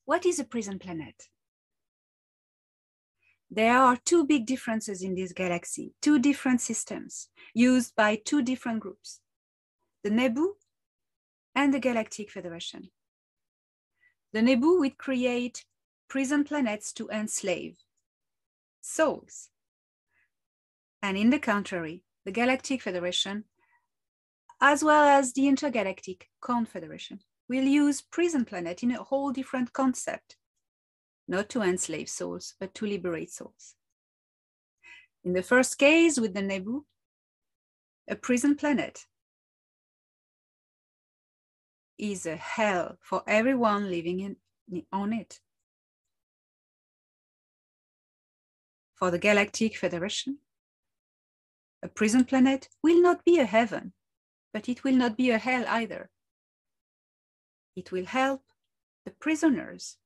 What is a prison planet? There are two big differences in this galaxy, two different systems used by two different groups, the Nebu and the Galactic Federation. The Nebu would create prison planets to enslave souls. And in the contrary, the Galactic Federation, as well as the Intergalactic Confederation, will use prison planet in a whole different concept, not to enslave souls, but to liberate souls. In the first case with the Nebu, a prison planet is a hell for everyone living on it. For the Galactic Federation, a prison planet will not be a heaven, but it will not be a hell either. It will help the prisoners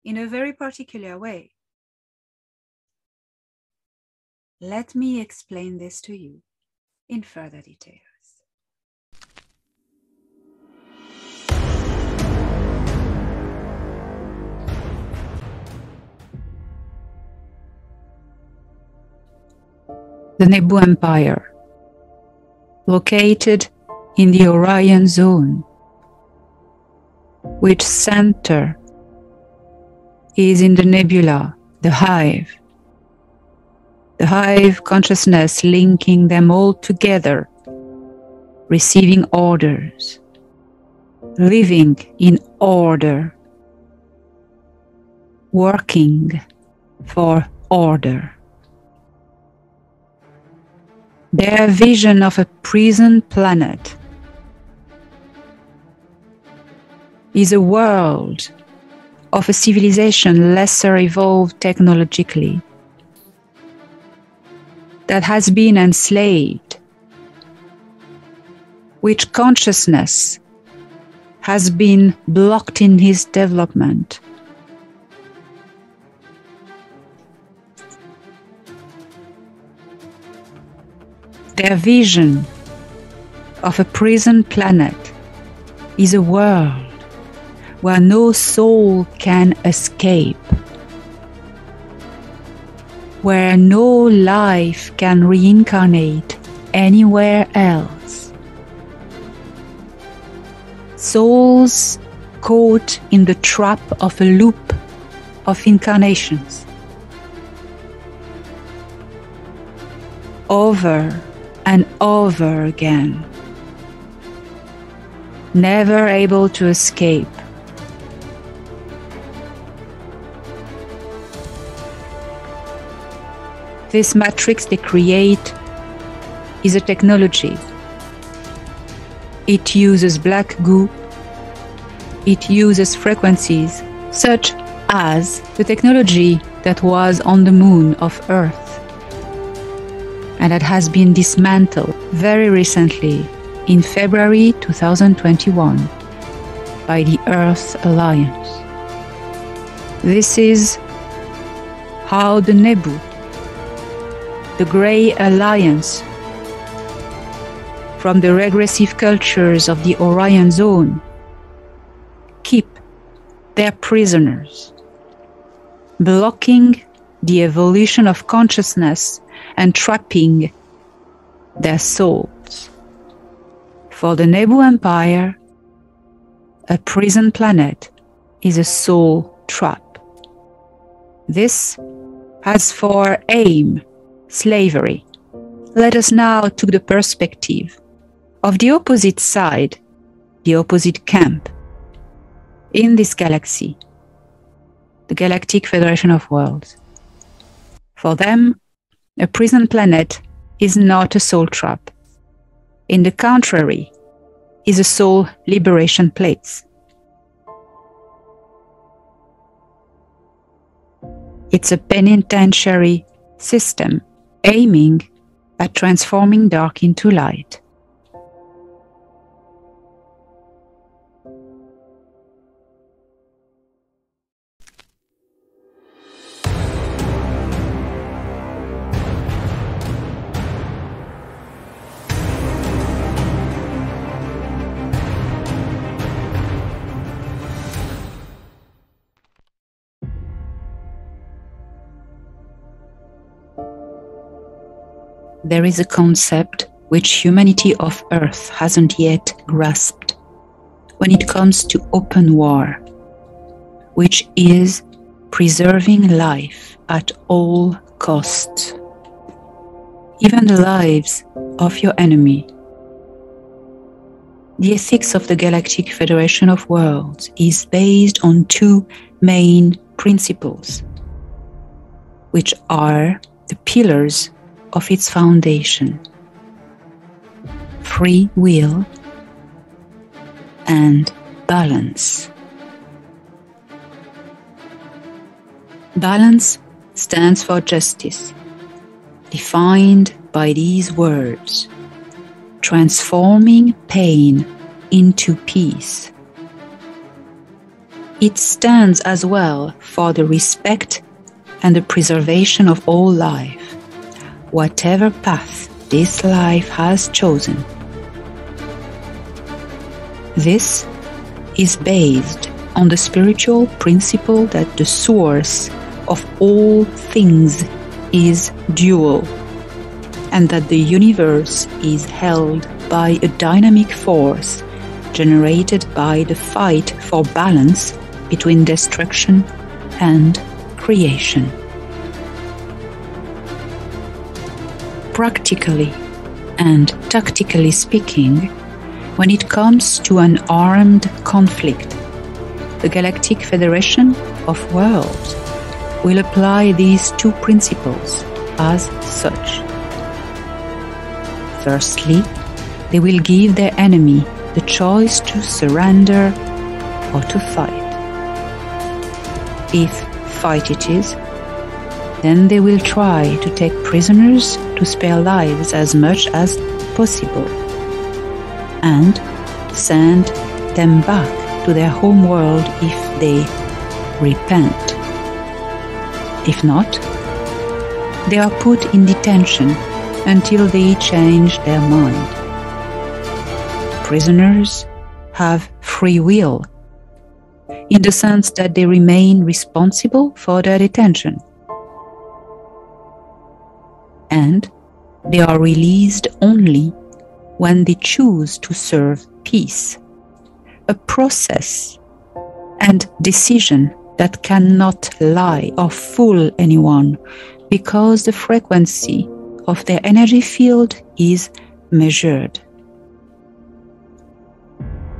in a very particular way. Let me explain this to you in further details. The Nebu Empire, located in the Orion Zone, which center is in the nebula, the hive consciousness linking them all together, receiving orders, living in order, working for order. Their vision of a prison planet is a world of a civilization lesser evolved technologically, that has been enslaved, which consciousness has been blocked in his development. Their vision of a prison planet is a world where no soul can escape, where no life can reincarnate anywhere else. Souls caught in the trap of a loop of incarnations, over and over again, never able to escape. This matrix they create is a technology. It uses black goo. It uses frequencies such as the technology that was on the moon of Earth and that has been dismantled very recently in February 2021 by the Earth Alliance. This is how the Nebu, the Grey Alliance, from the regressive cultures of the Orion Zone, keep their prisoners, blocking the evolution of consciousness and trapping their souls. For the Nebu Empire, a prison planet is a soul trap. This has for aim slavery. Let us now take the perspective of the opposite side, the opposite camp in this galaxy, the Galactic Federation of Worlds. For them, a prison planet is not a soul trap. In the contrary, is a soul liberation place. It's a penitentiary system aiming at transforming dark into light. there is a concept which humanity of Earth hasn't yet grasped when it comes to open war, which is preserving life at all costs, even the lives of your enemy. The ethics of the Galactic Federation of Worlds is based on two main principles, which are the pillars of its foundation: free will and balance. Balance stands for justice, defined by these words: transforming pain into peace. It stands as well for the respect and the preservation of all life, whatever path this life has chosen. This is based on the spiritual principle that the source of all things is dual, and that the universe is held by a dynamic force generated by the fight for balance between destruction and creation. Practically and tactically speaking, when it comes to an armed conflict, the Galactic Federation of Worlds will apply these two principles as such. Firstly, they will give their enemy the choice to surrender or to fight. If fight it is, then they will try to take prisoners to spare lives as much as possible, and send them back to their home world if they repent. If not, they are put in detention until they change their mind. Prisoners have free will, in the sense that they remain responsible for their detention. And they are released only when they choose to serve peace, a process and decision that cannot lie or fool anyone, because the frequency of their energy field is measured.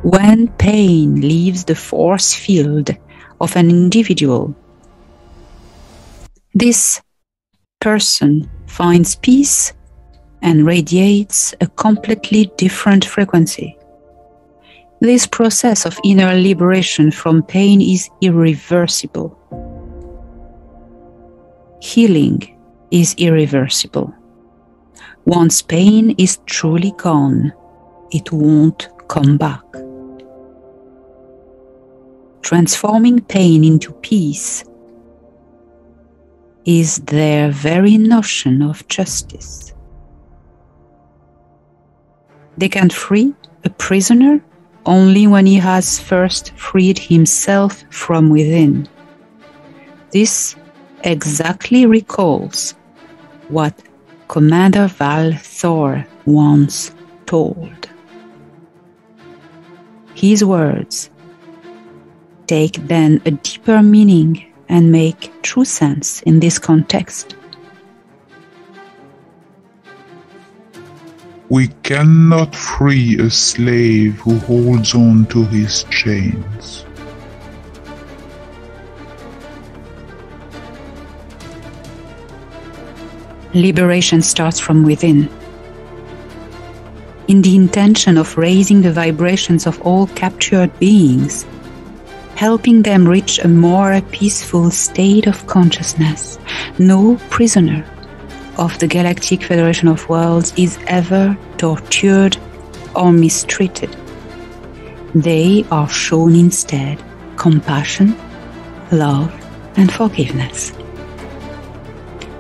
When pain leaves the force field of an individual, this person finds peace and radiates a completely different frequency. This process of inner liberation from pain is irreversible. Healing is irreversible. Once pain is truly gone, it won't come back. Transforming pain into peace is their very notion of justice. They can free a prisoner only when he has first freed himself from within. This exactly recalls what Commander Val Thor once told. His words take then a deeper meaning and make true sense in this context. We cannot free a slave who holds on to his chains. Liberation starts from within, in the intention of raising the vibrations of all captured beings, helping them reach a more peaceful state of consciousness. No prisoner of the Galactic Federation of Worlds is ever tortured or mistreated. They are shown instead compassion, love, and forgiveness.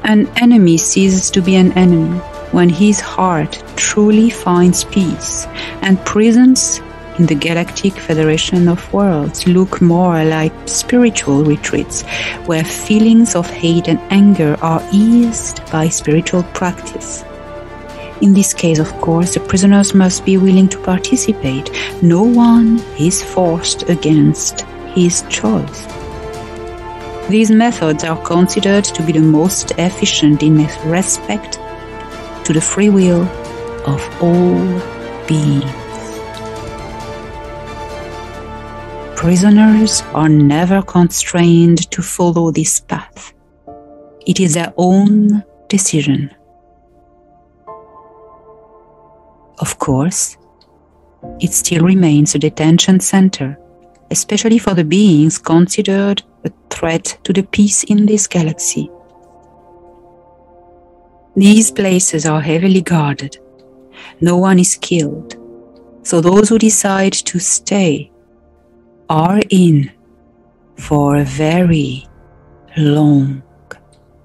An enemy ceases to be an enemy when his heart truly finds peace, and prisons in the Galactic Federation of Worlds look more like spiritual retreats, where feelings of hate and anger are eased by spiritual practice. In this case, of course, the prisoners must be willing to participate. No one is forced against his choice. These methods are considered to be the most efficient in respect to the free will of all beings. Prisoners are never constrained to follow this path. It is their own decision. Of course, it still remains a detention center, especially for the beings considered a threat to the peace in this galaxy. These places are heavily guarded. No one is killed, so those who decide to stay are in for a very long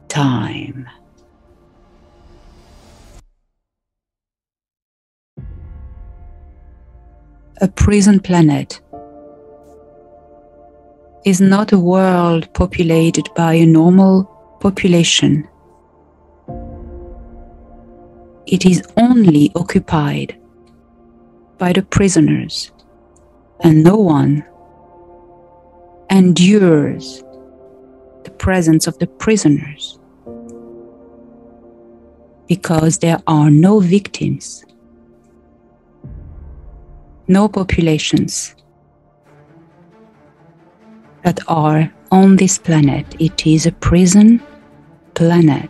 time. A prison planet is not a world populated by a normal population. It is only occupied by the prisoners, and no one endures the presence of the prisoners because there are no victims, no populations that are on this planet. It is a prison planet.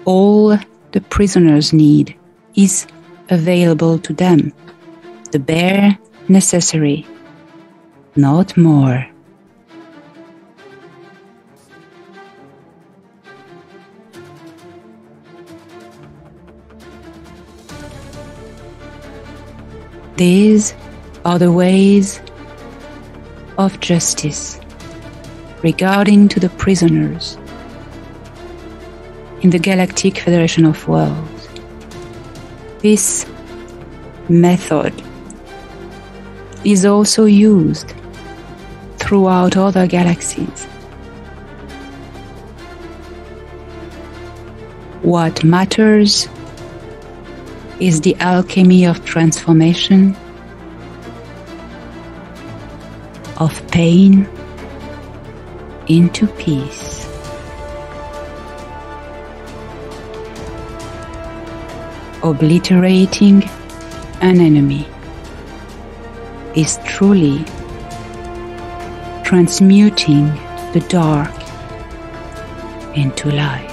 All the prisoners need is available to them, the bare necessary, not more. These are the ways of justice regarding to the prisoners in the Galactic Federation of Worlds. This method is also used throughout other galaxies. What matters is the alchemy of transformation, of pain into peace. Obliterating an enemy is truly transmuting the dark into light.